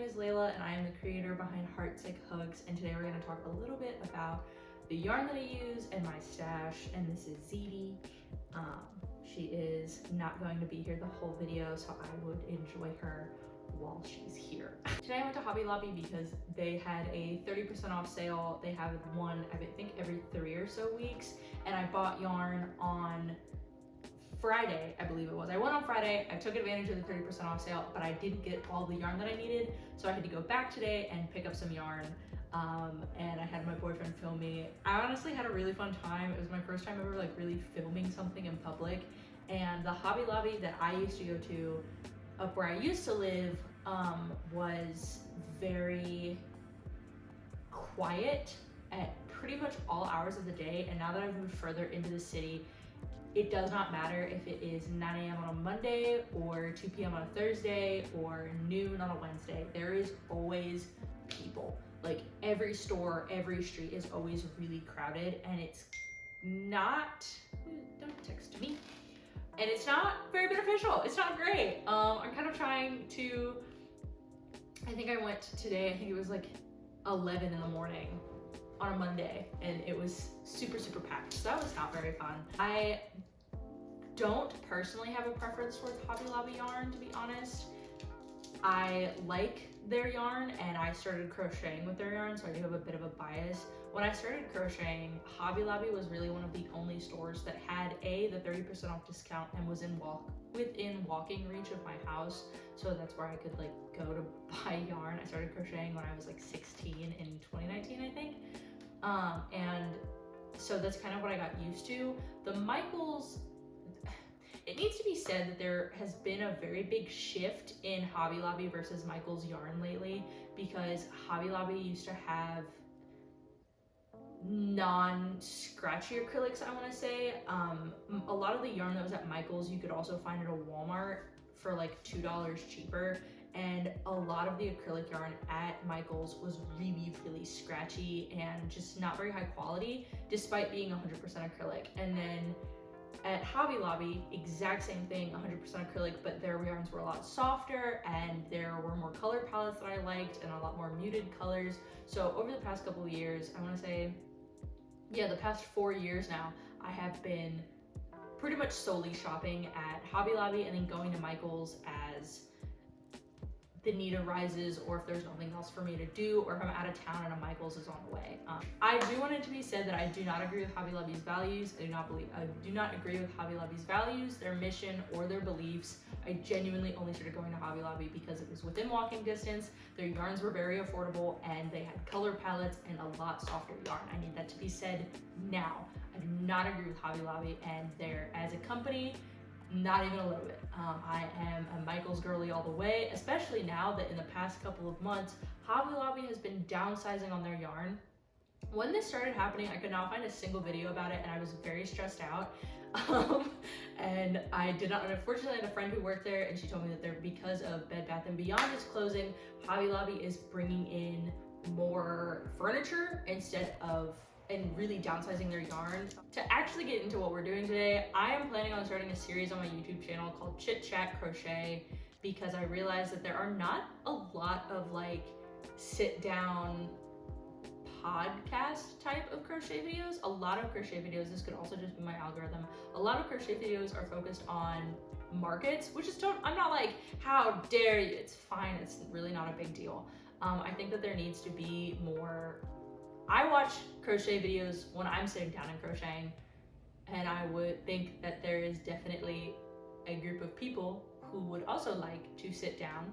is Layla and I am the creator behind Heartsick Hugs, and today we're going to talk a little bit about the yarn that I use and my stash. And this is Zedie. She is not going to be here the whole video, so I would enjoy her while she's here. Today I went to Hobby Lobby because they had a 30% off sale. They have one, I think, every 3 or so weeks, and I bought yarn on Friday, I believe it was. I went on Friday, I took advantage of the 30% off sale, but I didn't get all the yarn that I needed, so I had to go back today and pick up some yarn. And I had my boyfriend film me. I honestly had a really fun time. It was my first time ever really filming something in public. And the Hobby Lobby that I used to go to up where I used to live was very quiet at pretty much all hours of the day. And now that I've moved further into the city, it does not matter if it is 9 a.m. on a Monday or 2 p.m. on a Thursday or noon on a Wednesday. There is always people. Like every store, every street is always really crowded, and it's not, don't text me, and it's not very beneficial. It's not great. I'm kind of trying to, I think I went today, I think it was like 11 in the morning on a Monday, and it was super packed, so that was not very fun. I don't personally have a preference towards Hobby Lobby yarn, to be honest. I like their yarn, and I started crocheting with their yarn, so I do have a bit of a bias. When I started crocheting, Hobby Lobby was really one of the only stores that had the 30% off discount and was within walking reach of my house, so that's where I could go to buy yarn. I started crocheting when I was 16 in 2019, I think, and so that's kind of what I got used to. The Michaels, it needs to be said that there has been a very big shift in Hobby Lobby versus Michaels yarn lately, because Hobby Lobby used to have non-scratchy acrylics, I want to say. A lot of the yarn that was at Michaels you could also find at a Walmart for $2 cheaper, and a lot of the acrylic yarn at Michaels was really scratchy and just not very high quality, despite being 100% acrylic. And then at Hobby Lobby, exact same thing, 100% acrylic, but their yarns were a lot softer, and there were more color palettes that I liked and a lot more muted colors. So over the past couple of years, I want to say, yeah, the past 4 years now, I have been pretty much solely shopping at Hobby Lobby and then going to Michaels as the need arises, or if there's nothing else for me to do, or if I'm out of town and a Michaels is on the way. I do want it to be said that I do not agree with Hobby Lobby's values. I do not agree with Hobby Lobby's values, their mission, or their beliefs. I genuinely only started going to Hobby Lobby because it was within walking distance, their yarns were very affordable, and they had color palettes and a lot softer yarn. I need that to be said now. I do not agree with Hobby Lobby, and they're, as a company, not even a little bit. I am a Michaels girly all the way, especially now that in the past couple of months, Hobby Lobby has been downsizing on their yarn. When this started happening, I could not find a single video about it, and I was very stressed out. And I did not, unfortunately, I had a friend who worked there, and she told me that because of Bed Bath & Beyond is closing, Hobby Lobby is bringing in more furniture and really downsizing their yarn. To actually get into what we're doing today, I am planning on starting a series on my YouTube channel called Chit Chat-CROCHET, because I realized that there are not a lot of sit down podcast type of crochet videos. A lot of crochet videos, this could also just be my algorithm, a lot of crochet videos are focused on markets, which is I'm not how dare you, it's fine, it's really not a big deal. I think that there needs to be more. I watch crochet videos when I'm sitting down and crocheting, and I would think that there is definitely a group of people who would also like to sit down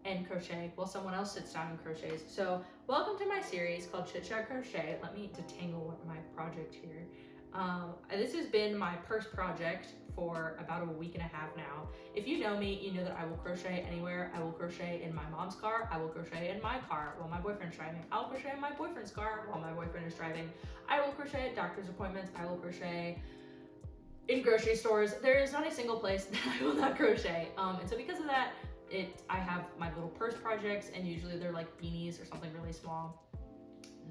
and crochet while someone else sits down and crochets. So welcome to my series called Chit Chat-CROCHET. Let me detangle my project here. This has been my purse project for about a week and a half now. If you know me, you know that I will crochet anywhere. I will crochet in my mom's car. I will crochet in my car while my boyfriend's driving. I'll crochet in my boyfriend's car while my boyfriend is driving. I will crochet at doctor's appointments. I will crochet in grocery stores. There is not a single place that I will not crochet. And so because of that, I have my little purse projects, and usually they're beanies or something really small.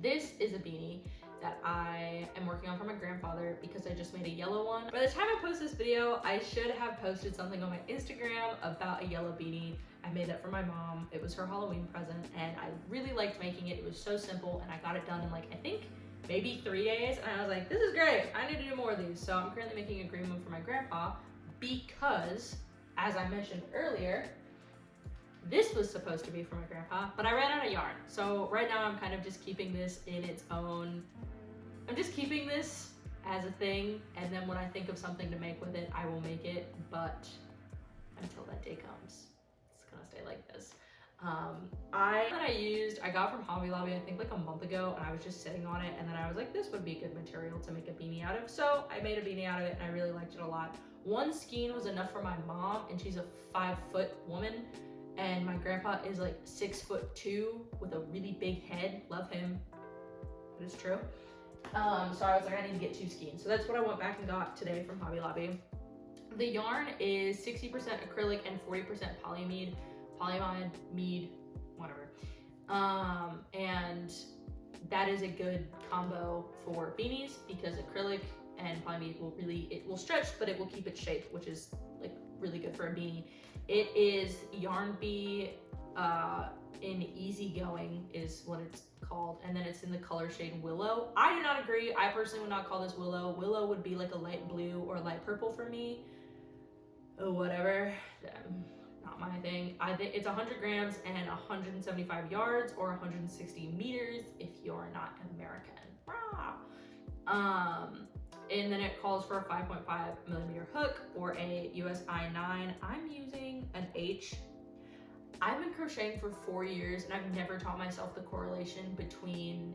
This is a beanie that I am working on for my grandfather because I just made a yellow one. By the time I post this video, I should have posted something on my Instagram about a yellow beanie I made that for my mom. It was her Halloween present, and I really liked making it. It was so simple, and I got it done in like, I think maybe 3 days, and I was like, this is great. I need to do more of these. So I'm currently making a green one for my grandpa because, as I mentioned earlier, this was supposed to be for my grandpa, but I ran out of yarn. So right now I'm kind of just keeping this in its own, I'm just keeping this as a thing, and then when I think of something to make with it, I will make it, but until that day comes, it's gonna stay like this. I got from Hobby Lobby, I think like a month ago, and I was just sitting on it, and then I was like, this would be good material to make a beanie out of. So I made a beanie out of it, and I really liked it a lot. One skein was enough for my mom, and she's a 5-foot woman, and my grandpa is like 6'2" with a really big head. Love him, but it's true. So I was like, I need to get 2 skeins. So that's what I went back and got today from Hobby Lobby. The yarn is 60% acrylic and 40% polyamide, mead, whatever. And that is a good combo for beanies because acrylic and polyamide it will stretch, but it will keep its shape, which is like really good for a beanie. It is Yarn Bee in Easygoing is what it's called, and then it's in the color shade Willow. I do not agree. I personally would not call this Willow. Willow would be like a light blue or light purple for me. Oh, whatever. Not my thing. I think it's 100 grams and 175 yards or 160 meters if you're not American. And then it calls for a 5.5 millimeter hook or a US I9. I'm using an H. I've been crocheting for 4 years and I've never taught myself the correlation between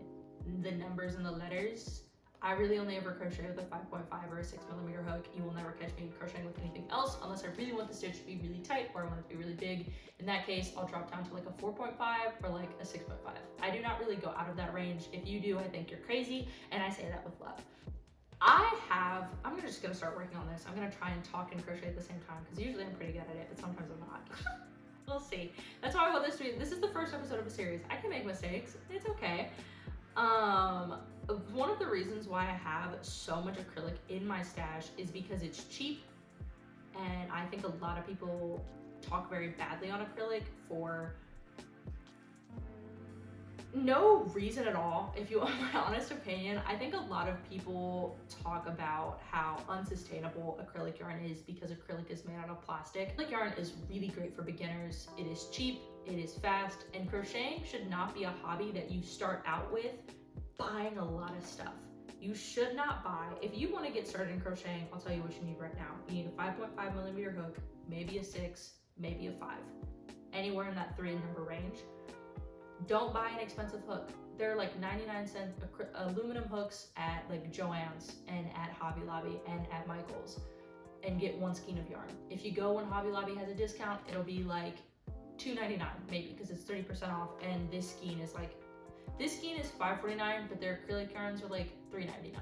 the numbers and the letters. I really only ever crochet with a 5.5 or a 6 millimeter hook. You will never catch me crocheting with anything else unless I really want the stitch to be really tight or I want it to be really big. In that case, I'll drop down to like a 4.5 or like a 6.5. I do not really go out of that range. If you do, I think you're crazy, and I say that with love. I'm just gonna start working on this. I'm gonna try and talk and crochet at the same time because usually I'm pretty good at it, but sometimes I'm not. We'll see. That's why I want this to be, this is the first episode of a series. I can make mistakes, it's okay. One of the reasons why I have so much acrylic in my stash is because it's cheap, and I think a lot of people talk very badly on acrylic for no reason at all. If you want my honest opinion, I think a lot of people talk about how unsustainable acrylic yarn is because acrylic is made out of plastic. Acrylic yarn is really great for beginners. It is cheap, it is fast, and crocheting should not be a hobby that you start out with buying a lot of stuff. You should not buy, if you want to get started in crocheting, I'll tell you what you need right now. You need a 5.5 millimeter hook, maybe a 6, maybe a 5, anywhere in that 3 number range. Don't buy an expensive hook. They're like 99-cent aluminum hooks at like Joann's and at Hobby Lobby and at Michael's, and get 1 skein of yarn. If you go when Hobby Lobby has a discount, it'll be like $2.99 maybe because it's 30% off, and this skein is $5.49, but their acrylic yarns are like $3.99.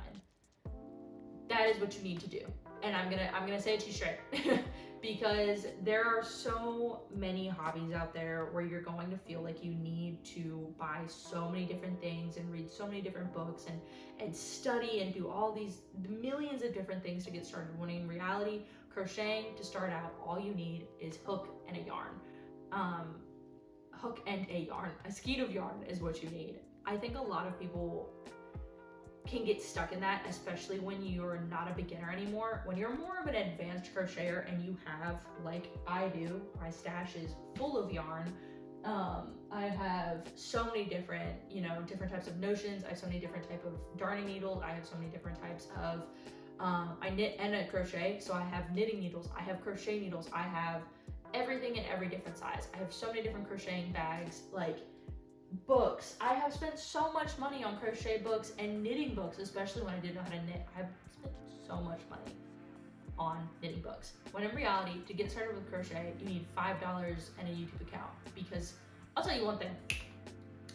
That is what you need to do. And I'm gonna say it to you straight because there are so many hobbies out there where you're going to feel like you need to buy so many different things and read so many different books and study and do all these millions of different things to get started, when in reality, crocheting to start out, all you need is hook and a yarn. A skein of yarn is what you need. I think a lot of people can get stuck in that, especially when you're not a beginner anymore. When you're more of an advanced crocheter and you have, like I do, my stash is full of yarn. I have so many different, different types of notions. I have so many different types of darning needles. I have so many different types of, I knit and I crochet. So I have knitting needles, I have crochet needles, I have everything in every different size. I have so many different crocheting bags, like books. I have spent so much money on crochet books and knitting books, especially when I didn't know how to knit. I've spent so much money on knitting books. When in reality, to get started with crochet, you need $5 and a YouTube account. Because I'll tell you one thing.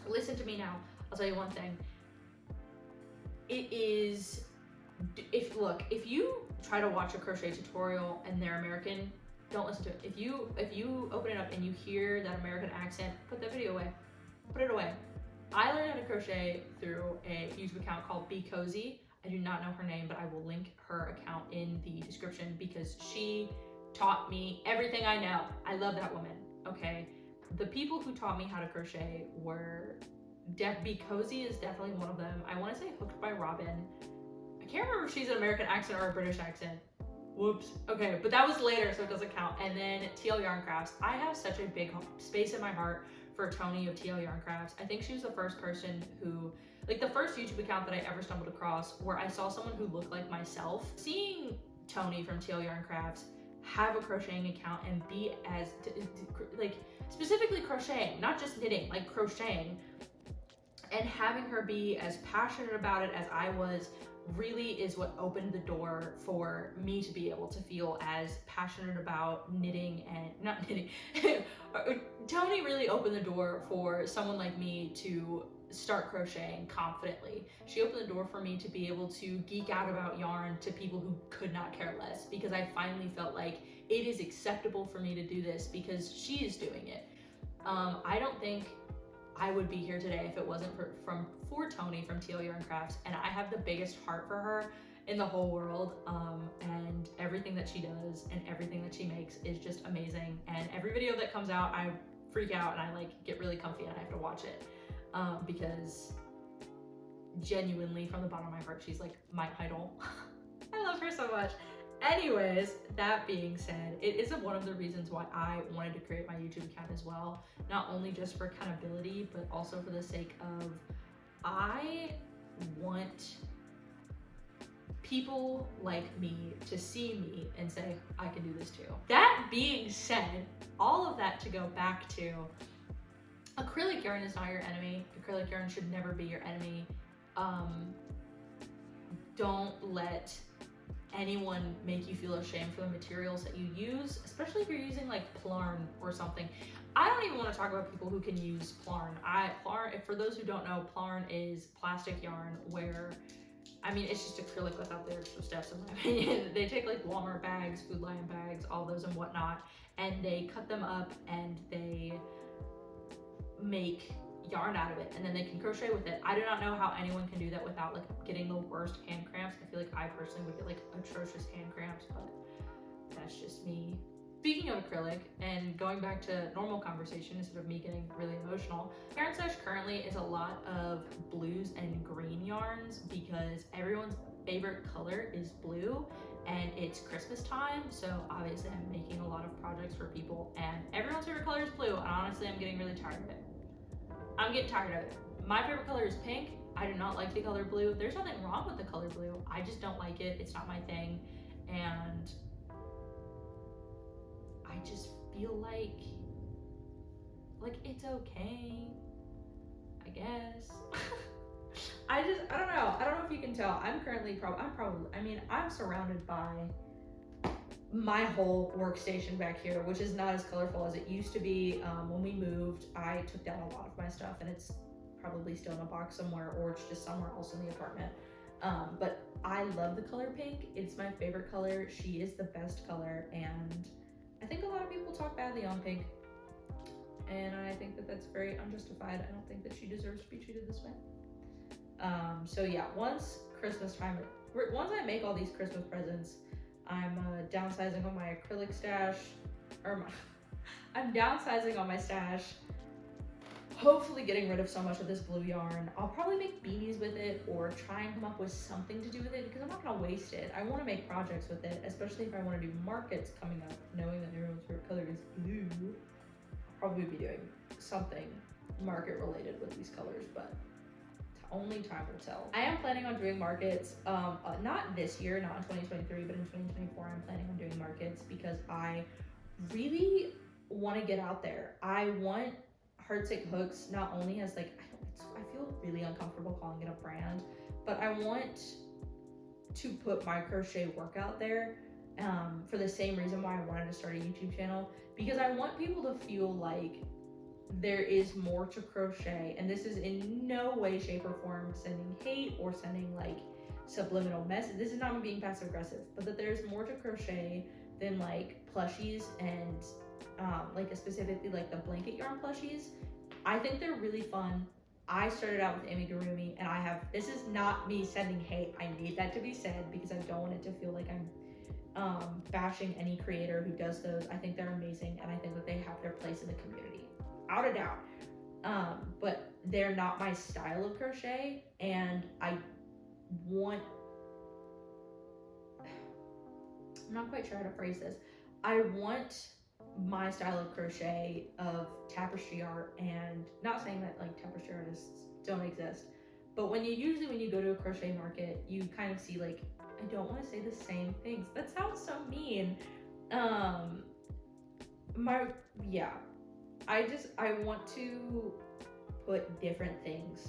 Listen to me now. I'll tell you one thing. It is, if you try to watch a crochet tutorial and they're American, don't listen to it. If you open it up and you hear that American accent, put that video away. Put it away. I learned how to crochet through a YouTube account called Be Cozy. I do not know her name, but I will link her account in the description because she taught me everything I know. I love that woman. okay, the people who taught me how to crochet were Be Cozy is definitely one of them. I want to say Hooked by Robin. I can't remember if she's an American accent or a British accent. Whoops. Okay, but that was later, so it doesn't count. And then TLyarncrafts. I have such a big space in my heart for Tony of TLyarncrafts. I think she was the first person who, like the first YouTube account that I ever stumbled across where I saw someone who looked like myself. Seeing Tony from TLyarncrafts have a crocheting account and be as, like specifically crocheting, not just knitting, like crocheting, and having her be as passionate about it as I was really is what opened the door for me to be able to feel as passionate about knitting and not knitting. Tony really opened the door for someone like me to start crocheting confidently. She opened the door for me to be able to geek out about yarn to people who could not care less, because I finally felt like it is acceptable for me to do this because she is doing it. I don't think I would be here today if it wasn't for Tony from TLyarncrafts, and I have the biggest heart for her in the whole world, and everything that she does and everything that she makes is just amazing. And every video that comes out, I freak out and I like get really comfy and I have to watch it, because genuinely from the bottom of my heart, she's like my idol. I love her so much. Anyways, that being said, it is one of the reasons why I wanted to create my YouTube account as well. Not only just for accountability, but also for the sake of, I want people like me to see me and say, I can do this too. That being said, all of that to go back to, acrylic yarn is not your enemy. Acrylic yarn should never be your enemy. Don't let anyone make you feel ashamed for the materials that you use, especially if you're using like Plarn or something. I don't even want to talk about people who can use Plarn. For those who don't know, Plarn is plastic yarn where, I mean, it's just acrylic without the extra steps in my opinion. They take like Walmart bags, Food Lion bags, all those and whatnot, and they cut them up and they make yarn out of it, and then they can crochet with it. I do not know how anyone can do that without like getting the worst hand cramps. I feel like I personally would get like atrocious hand cramps, but that's just me. Speaking of acrylic and going back to normal conversation instead of me getting really emotional, yarn stash currently is a lot of blues and green yarns because everyone's favorite color is blue and it's Christmas time, so obviously I'm making a lot of projects for people and everyone's favorite color is blue, and honestly I'm getting really tired of it. I'm getting tired of it. My favorite color is pink. I do not like the color blue. There's nothing wrong with the color blue. I just don't like it. It's not my thing. And I just feel like it's okay, I guess. I don't know. I don't know if you can tell. I'm surrounded by my whole workstation back here, which is not as colorful as it used to be. When we moved, I took down a lot of my stuff and it's probably still in a box somewhere, or it's just somewhere else in the apartment. But I love the color pink. It's my favorite color. She is the best color, and I think a lot of people talk badly on pink, and I think that that's very unjustified. I don't think that she deserves to be treated this way. So yeah, once I make all these Christmas presents, I'm downsizing on my acrylic stash, I'm downsizing on my stash, hopefully getting rid of so much of this blue yarn. I'll probably make beanies with it or try and come up with something to do with it because I'm not gonna waste it. I wanna make projects with it, especially if I wanna do markets coming up, knowing that everyone's favorite color is blue. I'll probably be doing something market related with these colors, but only time will tell. I am planning on doing markets, not this year, not in 2023, but in 2024, I'm planning on doing markets because I really want to get out there. I want Heartsick Hooks not only as like, I feel really uncomfortable calling it a brand, but I want to put my crochet work out there for the same reason why I wanted to start a YouTube channel, because I want people to feel like there is more to crochet, and this is in no way, shape, or form sending hate or sending like subliminal message. This is not me being passive aggressive, but that there's more to crochet than like plushies and like specifically like the blanket yarn plushies. I think they're really fun. I started out with amigurumi, and this is not me sending hate. I need that to be said because I don't want it to feel like I'm bashing any creator who does those. I think they're amazing, and I think that they have their place in the community, without a doubt. But they're not my style of crochet, and I'm not quite sure how to phrase this. I want my style of crochet of tapestry art, and not saying that like tapestry artists don't exist, but when you go to a crochet market, you kind of see like, I don't want to say the same things. That sounds so mean. I want to put different things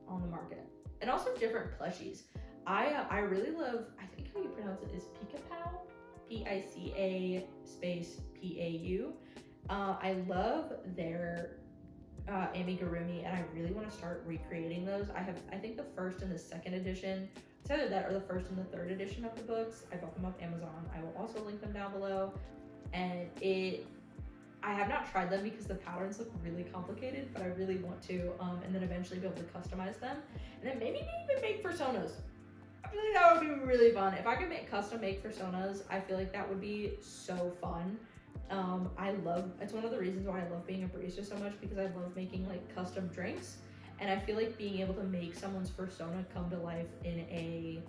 on the market, and also different plushies. I really love, I think how you pronounce it is Picapau, Pica space Pau. I love their amigurumi, and I really want to start recreating those. I think the first and the second edition, it's either that or the first and the third edition of the books. I bought them off Amazon. I will also link them down below. And I have not tried them because the patterns look really complicated, but I really want to, and then eventually be able to customize them. And then maybe even make fursonas. I feel like that would be really fun. If I could custom make fursonas, I feel like that would be so fun. It's one of the reasons why I love being a barista so much, because I love making like custom drinks. And I feel like being able to make someone's fursona come to life in a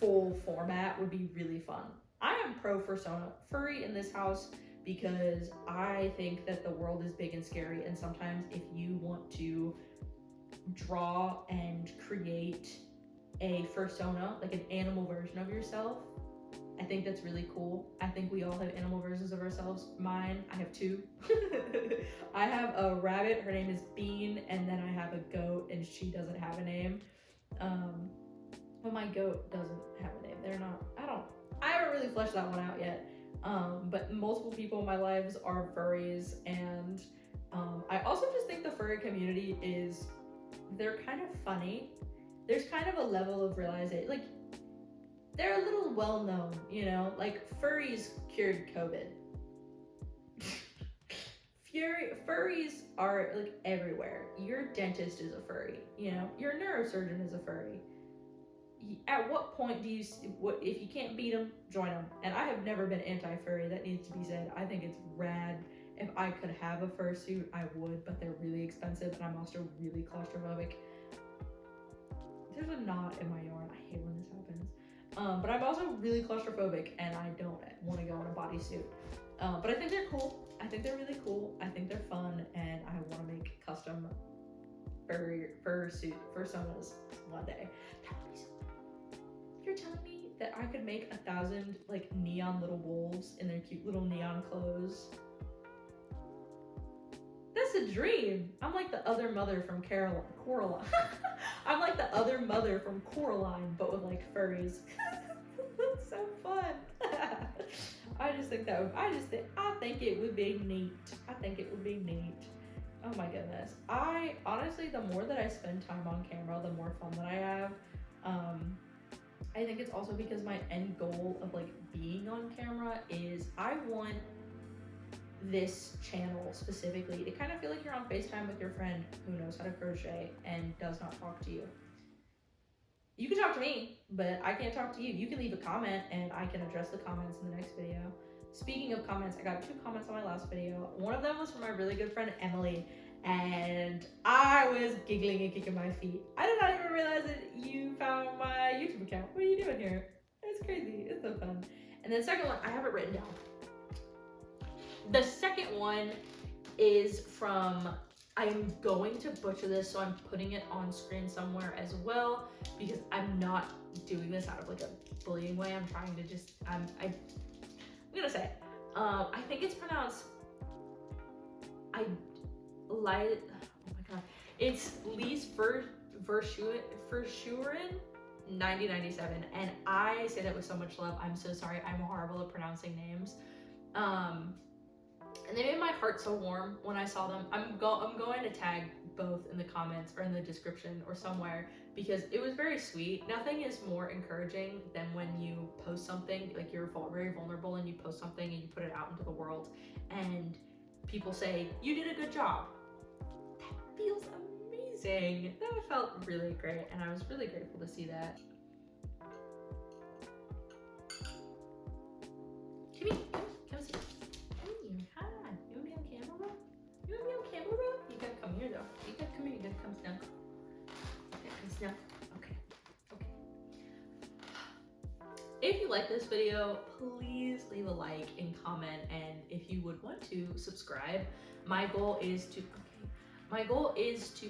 full format would be really fun. I am pro fursona furry in this house because I think that the world is big and scary, and sometimes if you want to draw and create a fursona, like an animal version of yourself, I think that's really cool. I think we all have animal versions of ourselves. Mine, I have two. I have a rabbit, her name is Bean, and then I have a goat, and she doesn't have a name. Well, my goat doesn't have a name. I haven't really fleshed that one out yet. But multiple people in my lives are furries, and I also just think the furry community they're kind of funny. There's kind of a level of realization, like, they're a little well known, you know, like furries cured COVID. Furries are like everywhere. Your dentist is a furry, you know, your neurosurgeon is a furry. At what point do you, if you can't beat them, join them? And I have never been anti-furry, that needs to be said. I think it's rad. If I could have a fursuit, I would, but they're really expensive, and I'm also really claustrophobic. There's a knot in my yarn. I hate when this happens. But I'm also really claustrophobic, and I don't want to go in a bodysuit. But I think they're cool. I think they're really cool. I think they're fun, and I want to make custom fursuit fursonas one day. That would be so cool. You're telling me that I could make 1,000 like neon little wolves in their cute little neon clothes? That's a dream. I'm like the other mother from Coraline. I'm like the other mother from Coraline, but with like furries. That's so fun. I think it would be neat. I think it would be neat. Oh my goodness. Honestly, the more that I spend time on camera, the more fun that I have. I think it's also because my end goal of like being on camera is I want this channel specifically to kind of feel like you're on FaceTime with your friend who knows how to crochet and does not talk to you. You can talk to me, but I can't talk to you. You can leave a comment and I can address the comments in the next video. Speaking of comments, I got 2 comments on my last video. One of them was from my really good friend Emily, and I was giggling and kicking my feet. I did not even realize that you found my YouTube account. What are you doing here? It's crazy. It's so fun. And then the second one, I have it written down. The second one is from, I'm going to butcher this, so I'm putting it on screen somewhere as well, because I'm not doing this out of like a bullying way. I'm trying to just, I'm gonna say it. I think it's pronounced, oh my god, it's Lise Verschuren 9097, and I say that with so much love. I'm so sorry. I'm horrible at pronouncing names. And they made my heart so warm when I saw them. I'm going to tag both in the comments or in the description or somewhere, because it was very sweet. Nothing is more encouraging than when you post something, like you're very vulnerable and you post something and you put it out into the world and people say, you did a good job. That feels amazing. That felt really great, and I was really grateful to see that. Come here, come see. Come here, hi. You wanna be on camera, bro? You wanna be on camera, bro? You gotta come here though. You gotta come here, you gotta come snug. You gotta come snug. Okay, okay. If you like this video, please leave a like and comment, and if you would want to subscribe. My goal is to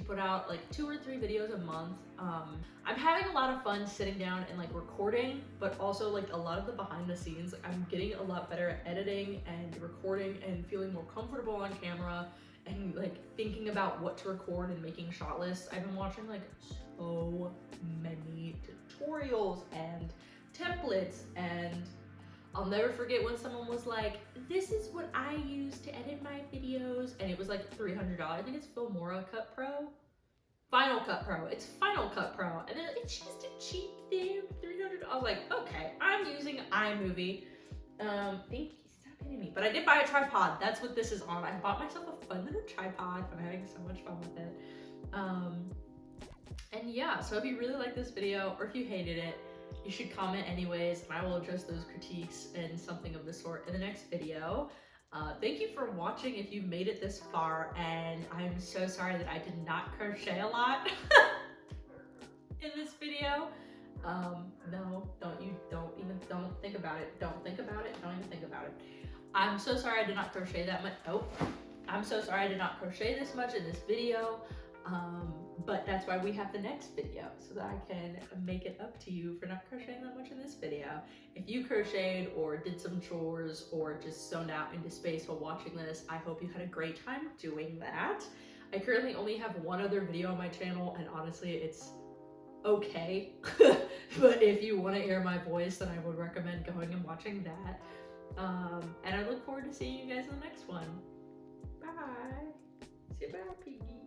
put out like 2 or 3 videos a month. I'm having a lot of fun sitting down and like recording, but also like a lot of the behind the scenes. Like, I'm getting a lot better at editing and recording and feeling more comfortable on camera and like thinking about what to record and making shot lists. I've been watching like so many tutorials and templates, and I'll never forget when someone was like, this is what I use to edit my videos, and it was like $300. I think it's Filmora Cut Pro. Final Cut Pro. It's Final Cut Pro. And then it's just a cheap thing, $300. I was like, okay, I'm using iMovie. Thank you, stop hitting me. But I did buy a tripod. That's what this is on. I bought myself a fun little tripod. I'm having so much fun with it. And yeah, so if you really like this video or if you hated it, you should comment anyways, and I will address those critiques and something of the sort in the next video. Thank you for watching if you've made it this far, and I'm so sorry that I did not crochet a lot in this video. No, don't think about it. Don't think about it. Don't even think about it. I'm so sorry I did not crochet that much. Oh, I'm so sorry I did not crochet this much in this video. But that's why we have the next video, so that I can make it up to you for not crocheting that much in this video. If you crocheted or did some chores or just zoned out into space while watching this, I hope you had a great time doing that. I currently only have one other video on my channel, and honestly, it's okay. But if you want to hear my voice, then I would recommend going and watching that. And I look forward to seeing you guys in the next one. Bye. Say bye, piggy.